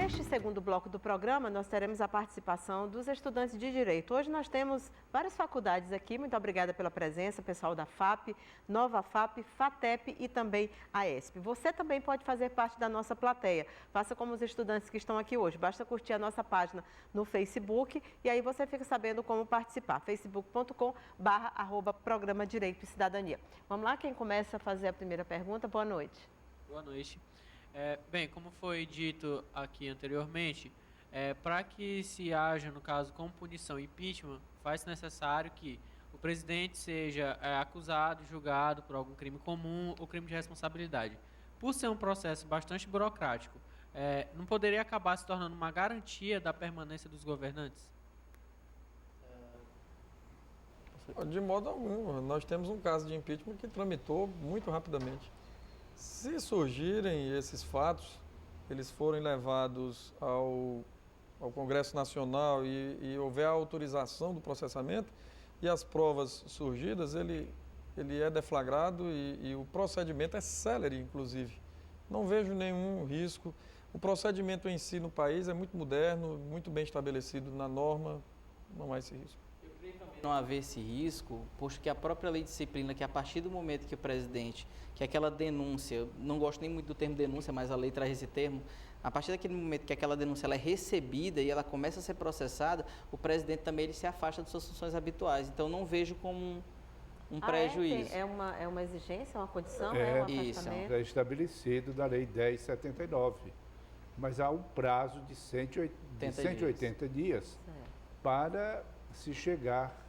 Neste segundo bloco do programa, nós teremos a participação dos estudantes de Direito. Hoje nós temos várias faculdades aqui, muito obrigada pela presença, pessoal da FAP, Nova FAP, FATEP e também a ESP. Você também pode fazer parte da nossa plateia. Faça como os estudantes que estão aqui hoje, basta curtir a nossa página no Facebook e aí você fica sabendo como participar, facebook.com/programa Direito e Cidadania. Vamos lá, quem começa a fazer a primeira pergunta? Boa noite. Boa noite. Bem, como foi dito aqui anteriormente, para que se haja, no caso, como punição impeachment, faz necessário que o presidente seja acusado e julgado por algum crime comum ou crime de responsabilidade. Por ser um processo bastante burocrático, não poderia acabar se tornando uma garantia da permanência dos governantes? De modo algum. Nós temos um caso de impeachment que tramitou muito rapidamente. Se surgirem esses fatos, eles forem levados ao Congresso Nacional e houver a autorização do processamento e as provas surgidas, ele é deflagrado e o procedimento é célere, inclusive. Não vejo nenhum risco. O procedimento em si no país é muito moderno, muito bem estabelecido na norma, não há esse risco. Eu creio também não haver esse risco, posto que a própria lei de disciplina, que a partir do momento que o presidente, que aquela denúncia, eu não gosto nem muito do termo denúncia, mas a lei traz esse termo, a partir daquele momento que aquela denúncia ela é recebida e ela começa a ser processada, o presidente também ele se afasta das suas funções habituais. Então, não vejo como um prejuízo. É uma exigência, uma condição? Um afastamento? é estabelecido da Lei 10.79, mas há um prazo de 180 dias para se chegar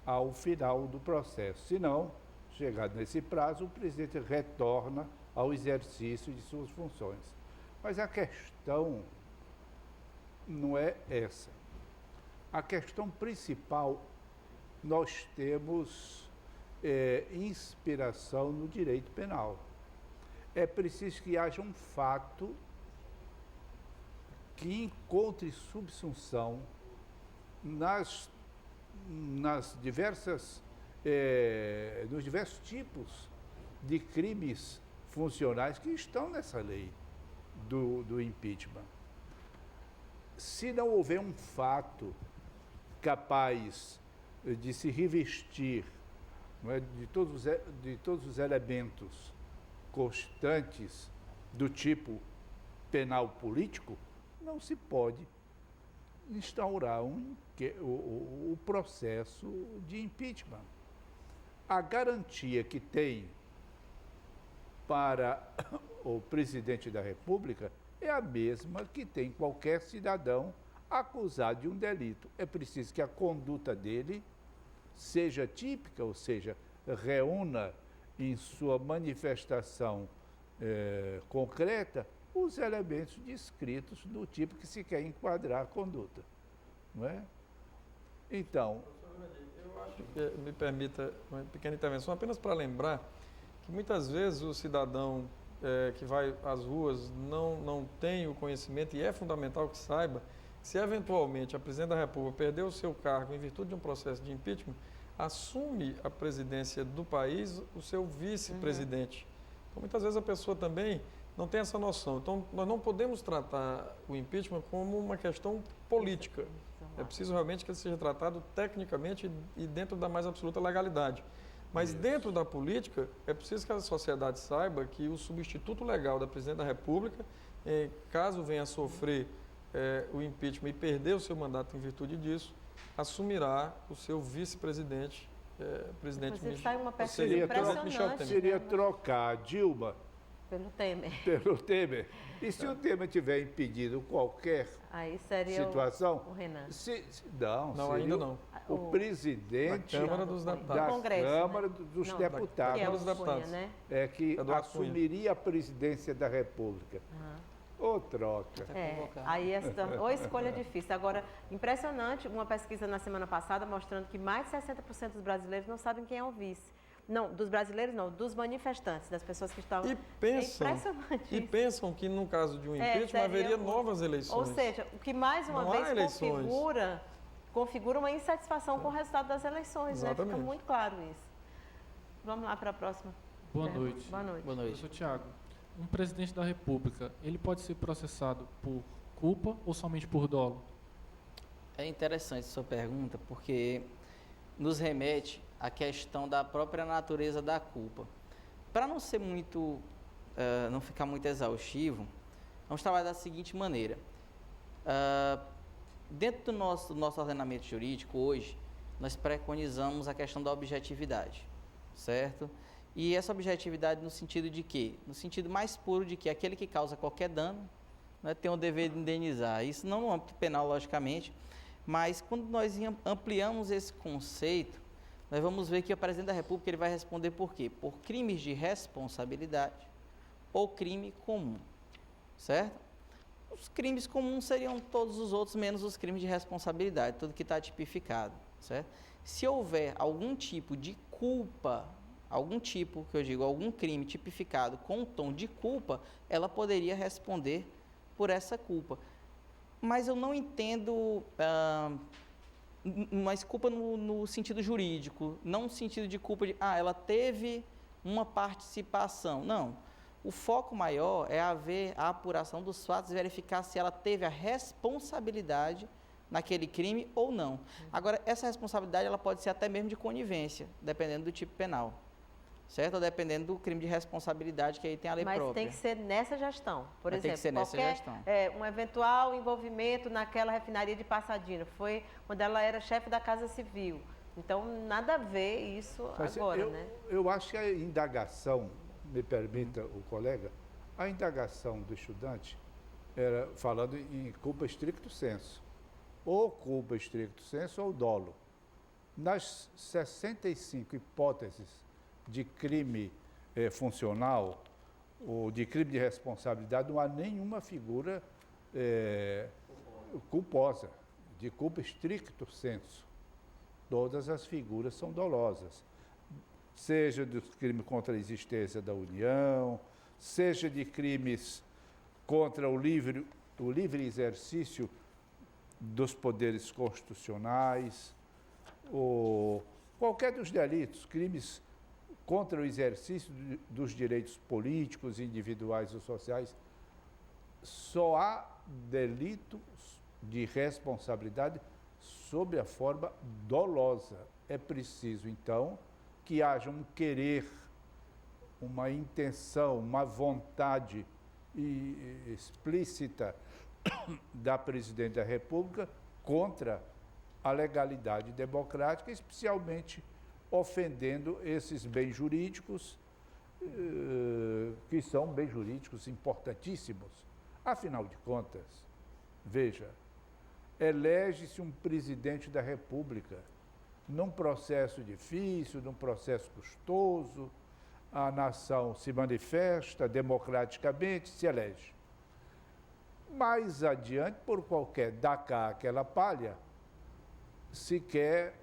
ao final do processo. Se não, chegado nesse prazo, o presidente retorna ao exercício de suas funções. Mas a questão não é essa. A questão principal, nós temos inspiração no direito penal. É preciso que haja um fato que encontre subsunção nos diversos tipos de crimes funcionais que estão nessa lei do impeachment. Se não houver um fato capaz de se revestir, não é, de todos os elementos constantes do tipo penal político, não se pode instaurar o processo de impeachment. A garantia que tem para o presidente da República é a mesma que tem qualquer cidadão acusado de um delito. É preciso que a conduta dele seja típica, ou seja, reúna em sua manifestação concreta os elementos descritos do tipo que se quer enquadrar a conduta, não é? Então... Eu acho que, me permita uma pequena intervenção, apenas para lembrar que muitas vezes o cidadão que vai às ruas não tem o conhecimento, e é fundamental que saiba, se eventualmente a Presidente da República perder o seu cargo em virtude de um processo de impeachment, assume a presidência do país o seu vice-presidente. Então, muitas vezes a pessoa também não tem essa noção. Então, nós não podemos tratar o impeachment como uma questão política. É preciso realmente que ele seja tratado tecnicamente e dentro da mais absoluta legalidade. Mas dentro da política, é preciso que a sociedade saiba que o substituto legal da Presidente da República, caso venha a sofrer o impeachment e perder o seu mandato em virtude disso, assumirá o seu vice-presidente, presidente Michel. Sai uma pesquisa impressionante. Seria trocar Dilma pelo Temer. Pelo Temer. E se o Temer tiver impedido qualquer situação... o Renan. Não, ainda não. O presidente da Câmara dos Deputados. Da Congresso, Câmara dos Deputados. Que assumiria a presidência da República. Ou troca. Aí ou escolha difícil. Agora, impressionante, uma pesquisa na semana passada mostrando que mais de 60% dos brasileiros não sabem quem é o vice. Não, dos brasileiros não, dos manifestantes, das pessoas que estavam... E pensam que no caso de um impeachment haveria novas eleições. Ou seja, o que mais uma vez configura uma insatisfação com o resultado das eleições, né? Fica muito claro isso. Vamos lá para a próxima. Boa noite. Boa noite. Eu sou Tiago. Um presidente da República, ele pode ser processado por culpa ou somente por dolo? É interessante sua pergunta, porque nos remete à questão da própria natureza da culpa. Para não ser muito, não ficar muito exaustivo, vamos trabalhar da seguinte maneira. Dentro do nosso ordenamento jurídico hoje, nós preconizamos a questão da objetividade, certo? E essa objetividade no sentido de quê? No sentido mais puro de que aquele que causa qualquer dano, né, tem o dever de indenizar. Isso não no âmbito penal, logicamente, mas quando nós ampliamos esse conceito, nós vamos ver que o presidente da República ele vai responder por quê? Por crimes de responsabilidade ou crime comum, certo? Os crimes comuns seriam todos os outros, menos os crimes de responsabilidade, tudo que está tipificado, certo? Se houver algum tipo de culpa, algum crime tipificado com um tom de culpa, ela poderia responder por essa culpa. Mas eu não entendo mais culpa no sentido jurídico, não no sentido de culpa de, ela teve uma participação. Não. O foco maior é haver a apuração dos fatos e verificar se ela teve a responsabilidade naquele crime ou não. Agora, essa responsabilidade ela pode ser até mesmo de conivência, dependendo do tipo penal. Certo? Ou dependendo do crime de responsabilidade, que aí tem a lei própria. Mas tem que ser nessa gestão. Por exemplo, tem que ser nessa gestão. Um eventual envolvimento naquela refinaria de Passadina. Foi quando ela era chefe da Casa Civil. Então, nada a ver isso agora, né? Eu acho que a indagação, me permita o colega, a indagação do estudante era falando em culpa stricto sensu. Ou culpa stricto sensu ou dolo. Nas 65 hipóteses de crime funcional ou de crime de responsabilidade, não há nenhuma figura culposa, de culpa stricto sensu. Todas as figuras são dolosas, seja dos crimes contra a existência da União, seja de crimes contra o livre exercício dos poderes constitucionais, ou qualquer dos delitos, crimes contra o exercício dos direitos políticos, individuais ou sociais. Só há delito de responsabilidade sob a forma dolosa. É preciso, então, que haja um querer, uma intenção, uma vontade explícita da Presidente da República contra a legalidade democrática, especialmente ofendendo esses bens jurídicos, que são bens jurídicos importantíssimos. Afinal de contas, veja, elege-se um presidente da República num processo difícil, num processo custoso, a nação se manifesta democraticamente, se elege. Mais adiante, por qualquer dá cá aquela palha, se quer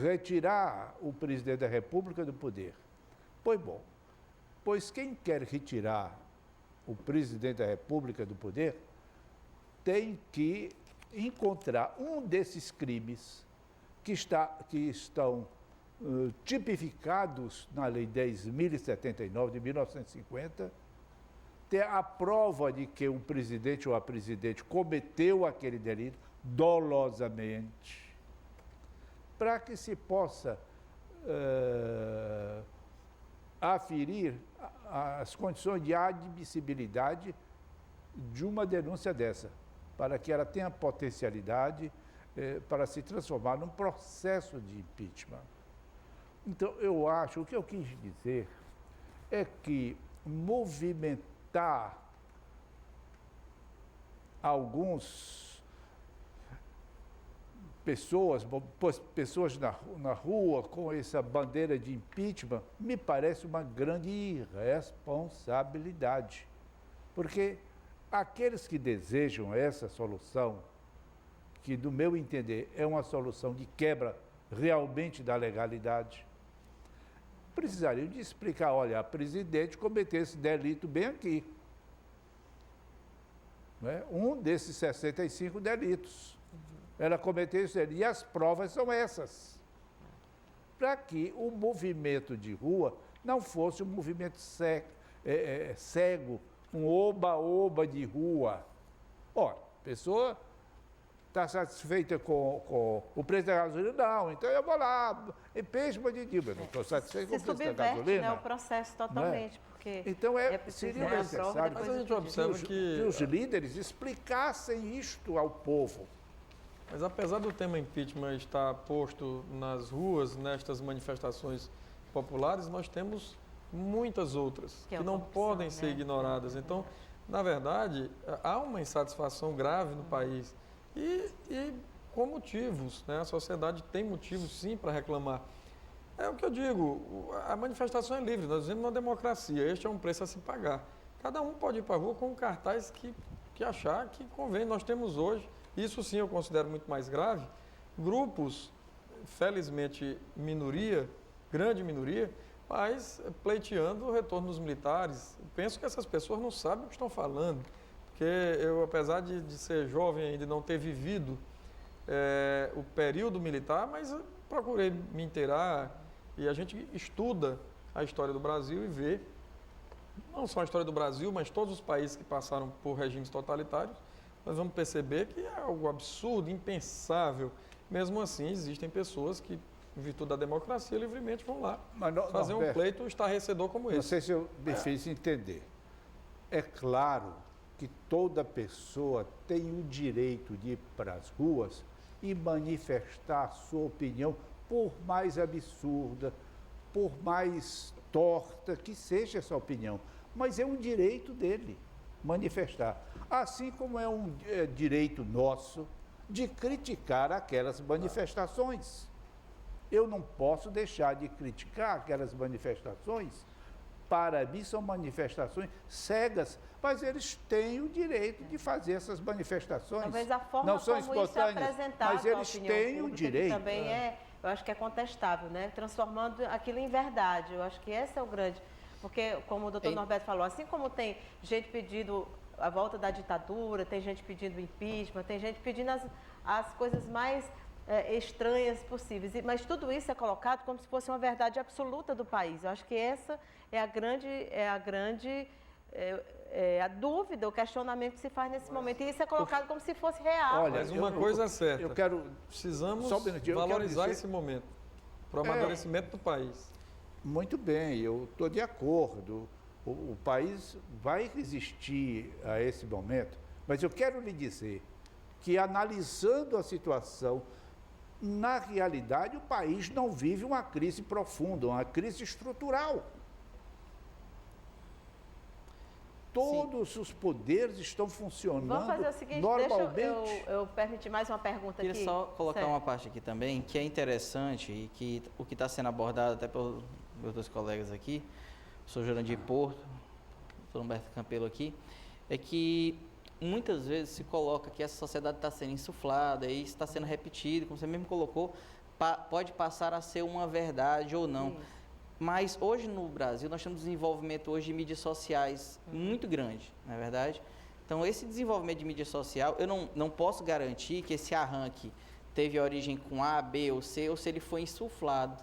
retirar o presidente da República do poder. Pois quem quer retirar o presidente da República do poder tem que encontrar um desses crimes que estão tipificados na Lei 10.079 de 1950, ter a prova de que o presidente ou a presidente cometeu aquele delito dolosamente, para que se possa aferir as condições de admissibilidade de uma denúncia dessa, para que ela tenha potencialidade para se transformar num processo de impeachment. Então, eu acho, o que eu quis dizer é que movimentar pessoas na rua com essa bandeira de impeachment, me parece uma grande irresponsabilidade. Porque aqueles que desejam essa solução, que, do meu entender, é uma solução de quebra realmente da legalidade, precisariam de explicar, olha, a presidente cometeu esse delito bem aqui. Não é? Um desses 65 delitos. Ela cometeu isso e as provas são essas. Para que o movimento de rua não fosse um movimento cego, um oba-oba de rua. Ora, a pessoa está satisfeita com o preço da gasolina? Não, então eu vou lá, impeachment de Dilma. Eu não estou satisfeito com o preço da gasolina. Né, o processo totalmente, porque então seria necessário mas a gente observa que os líderes explicassem isto ao povo. Mas apesar do tema impeachment estar posto nas ruas, nestas manifestações populares, nós temos muitas outras que não podem ser ignoradas. Então, na verdade, há uma insatisfação grave no país e com motivos, né? A sociedade tem motivos, sim, para reclamar. É o que eu digo, a manifestação é livre, nós vivemos numa democracia, este é um preço a se pagar. Cada um pode ir para a rua com um cartaz que achar que convém. Nós temos hoje, isso sim eu considero muito mais grave, grupos, felizmente minoria, grande minoria, mas pleiteando o retorno dos militares. Eu penso que essas pessoas não sabem o que estão falando, porque eu, apesar de ser jovem ainda e não ter vivido o período militar, mas procurei me inteirar e a gente estuda a história do Brasil e vê, não só a história do Brasil, mas todos os países que passaram por regimes totalitários, nós vamos perceber que é algo absurdo, impensável. Mesmo assim, existem pessoas que, em virtude da democracia, livremente vão lá fazer um pleito estarrecedor como esse. Não sei se eu me fiz entender. É claro que toda pessoa tem o direito de ir para as ruas e manifestar a sua opinião, por mais absurda, por mais torta que seja essa opinião. Mas é um direito dele manifestar. Assim como é um direito nosso de criticar aquelas manifestações. Eu não posso deixar de criticar aquelas manifestações. Para mim, são manifestações cegas, mas eles têm o direito de fazer essas manifestações. Talvez a forma não são como isso é espontâneas, apresentado mas eles à opinião têm o pública, direito. Que também eu acho que é contestável, né? Transformando aquilo em verdade. Eu acho que esse é o grande... Porque, como o doutor Norberto falou, assim como tem gente pedindo a volta da ditadura, tem gente pedindo impeachment, tem gente pedindo as coisas mais estranhas possíveis. Mas tudo isso é colocado como se fosse uma verdade absoluta do país. Eu acho que essa é a dúvida, o questionamento que se faz nesse momento. E isso é colocado como se fosse real. Olha, mas uma coisa é certa, quero precisamos só um minutinho, valorizar esse momento para o amadurecimento do país. Muito bem, eu estou de acordo. O país vai resistir a esse momento, mas eu quero lhe dizer que, analisando a situação, na realidade, o país não vive uma crise profunda, uma crise estrutural. Todos os poderes estão funcionando normalmente. Vamos fazer o seguinte, deixa eu permitir mais uma pergunta aqui. Queria só colocar uma parte aqui também, que é interessante e que o que está sendo abordado até pelos meus dois colegas aqui, o professor Jurandir Porto, o doutor Humberto Campelo aqui, é que muitas vezes se coloca que essa sociedade está sendo insuflada e isso está sendo repetido, como você mesmo colocou, pode passar a ser uma verdade ou não. Mas hoje no Brasil nós temos um desenvolvimento hoje de mídias sociais muito grande, não é verdade? Então esse desenvolvimento de mídia social, eu não posso garantir que esse arranque teve origem com A, B ou C, ou se ele foi insuflado,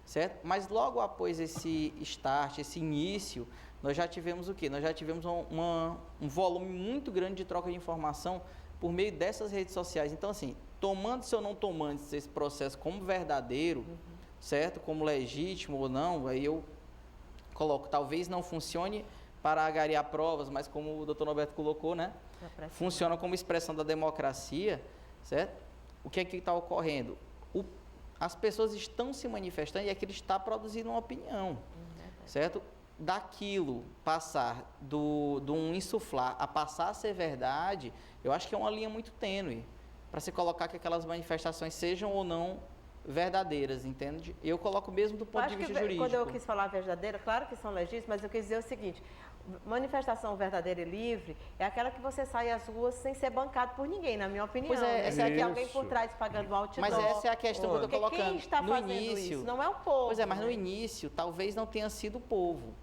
certo? Mas logo após esse start, esse início, nós já tivemos o quê? Nós já tivemos um volume muito grande de troca de informação por meio dessas redes sociais. Então assim, tomando-se ou não tomando-se esse processo como verdadeiro, certo? Como legítimo ou não, aí eu coloco, talvez não funcione para agariar provas, mas como o doutor Norberto colocou, né? Funciona como expressão da democracia, certo? O que é que está ocorrendo? As pessoas estão se manifestando e aquilo está produzindo uma opinião, certo? Daquilo passar de um insuflar a passar a ser verdade, eu acho que é uma linha muito tênue para se colocar que aquelas manifestações sejam ou não verdadeiras, entende? Eu coloco mesmo do ponto de vista jurídico. Quando eu quis falar verdadeira, claro que são legítimas, mas eu quis dizer o seguinte: manifestação verdadeira e livre é aquela que você sai às ruas sem ser bancado por ninguém, na minha opinião. Pois é, essa é alguém por trás pagando o outdoor. Mas essa é a questão que eu estou colocando. Quem está fazendo isso? Não é o povo. Pois é, mas no início talvez não tenha sido o povo.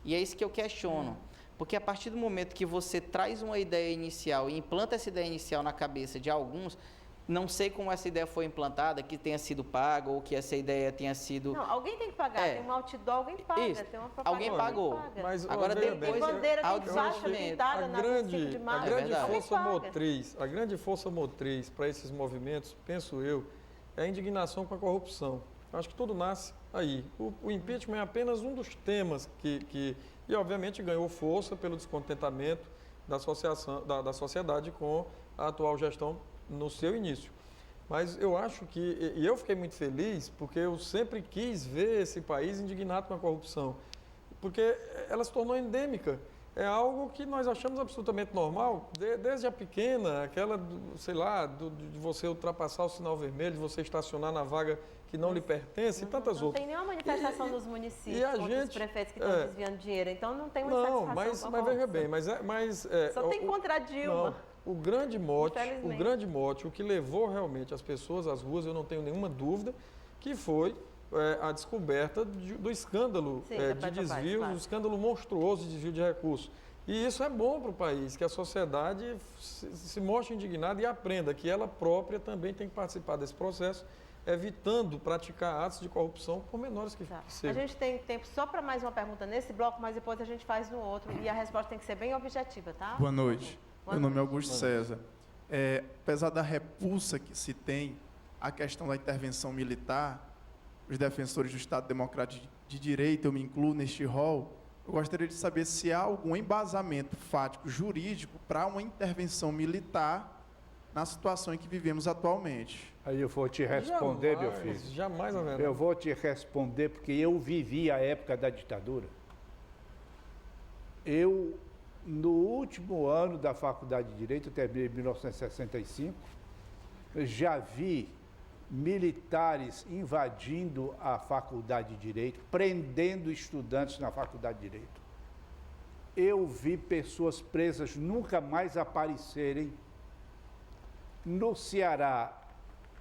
E é isso que eu questiono. Porque a partir do momento que você traz uma ideia inicial e implanta essa ideia inicial na cabeça de alguns, Não sei como essa ideia foi implantada, que tenha sido paga ou que essa ideia tenha sido... Não, alguém tem que pagar. Tem um outdoor, alguém paga. Isso. Tem uma propaganda, Alguém pagou. paga. Mas, Agora veja depois... Tem bandeira, tem faixa desenvolvimento. pintada na 25 de a março. grande Alguém força paga. motriz, a grande força motriz para esses movimentos, penso eu, é a indignação com a corrupção. Eu acho que tudo nasce aí. O impeachment é apenas um dos temas e obviamente ganhou força pelo descontentamento da sociedade com a atual gestão no seu início. Mas eu acho e eu fiquei muito feliz porque eu sempre quis ver esse país indignado com a corrupção, porque ela se tornou endêmica. É algo que nós achamos absolutamente normal, desde a pequena, aquela, de você ultrapassar o sinal vermelho, de você estacionar na vaga que não lhe pertence e tantas outras. Não tem nenhuma manifestação nos municípios e a contra os gente, prefeitos que estão desviando dinheiro, então não tem uma não, insatisfação mas com a veja corrupção. bem, Só tem contra a Dilma. Não, o grande mote, o que levou realmente as pessoas às ruas, eu não tenho nenhuma dúvida, que foi a descoberta do escândalo de desvio, um escândalo monstruoso de desvio de recursos. E isso é bom para o país, que a sociedade se mostre indignada e aprenda que ela própria também tem que participar desse processo, evitando praticar atos de corrupção, por menores que sejam. A gente tem tempo só para mais uma pergunta nesse bloco, mas depois a gente faz no outro e a resposta tem que ser bem objetiva, tá? Boa noite. Boa Meu nome é noite. Augusto César. Apesar da repulsa que se tem à questão da intervenção militar, os defensores do Estado Democrático de Direito, eu me incluo neste rol, eu gostaria de saber se há algum embasamento fático, jurídico, para uma intervenção militar na situação em que vivemos atualmente. Aí eu vou te responder, meu filho. Jamais haverá. Eu vou te responder porque eu vivi a época da ditadura. No último ano da Faculdade de Direito, eu terminei em 1965, já vi militares invadindo a Faculdade de Direito, prendendo estudantes na Faculdade de Direito. Eu vi pessoas presas nunca mais aparecerem. No Ceará,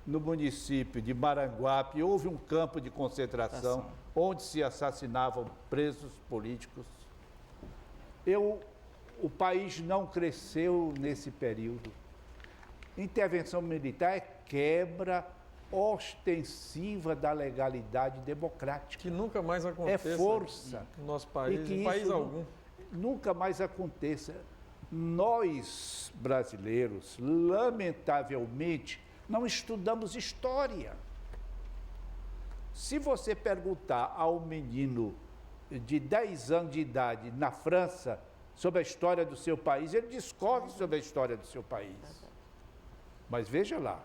no município de Maranguape, houve um campo de concentração onde se assassinavam presos políticos. O país não cresceu nesse período. Intervenção militar é quebra ostensiva da legalidade democrática. Que nunca mais aconteça. É força. No nosso país, E que em país isso algum. Nunca mais aconteça. Nós, brasileiros, lamentavelmente, não estudamos história. Se você perguntar a um menino de 10 anos de idade na França sobre a história do seu país, ele discorre sobre a história do seu país. Mas veja lá,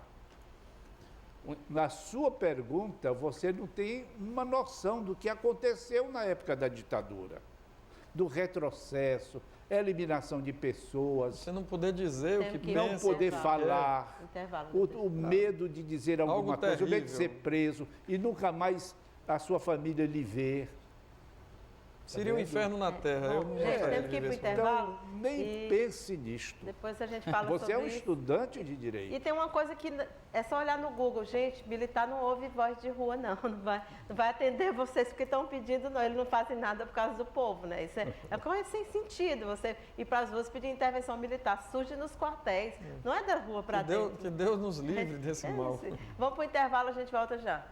na sua pergunta, você não tem uma noção do que aconteceu na época da ditadura, do retrocesso, eliminação de pessoas. Você não poder dizer o que não pensa, poder o que falar, o medo de dizer alguma Algo coisa, o medo de terrível. ser preso e nunca mais a sua família lhe ver. Seria um inferno na Terra. Eu não Gente, gostaria temos de que ir viver para o esse intervalo. Então, nem E pense nisto. Depois a gente fala Você sobre é um isso. estudante de direito. E tem uma coisa que é só olhar no Google. Gente, militar não ouve voz de rua, não. Não vai atender vocês porque estão pedindo, não. Eles não fazem nada por causa do povo, né? Isso é coisa sem sentido. Você ir para as ruas pedir intervenção militar. Surge nos quartéis. Não é da rua para dentro. Que Deus nos livre desse mal. Vamos para o intervalo, a gente volta já.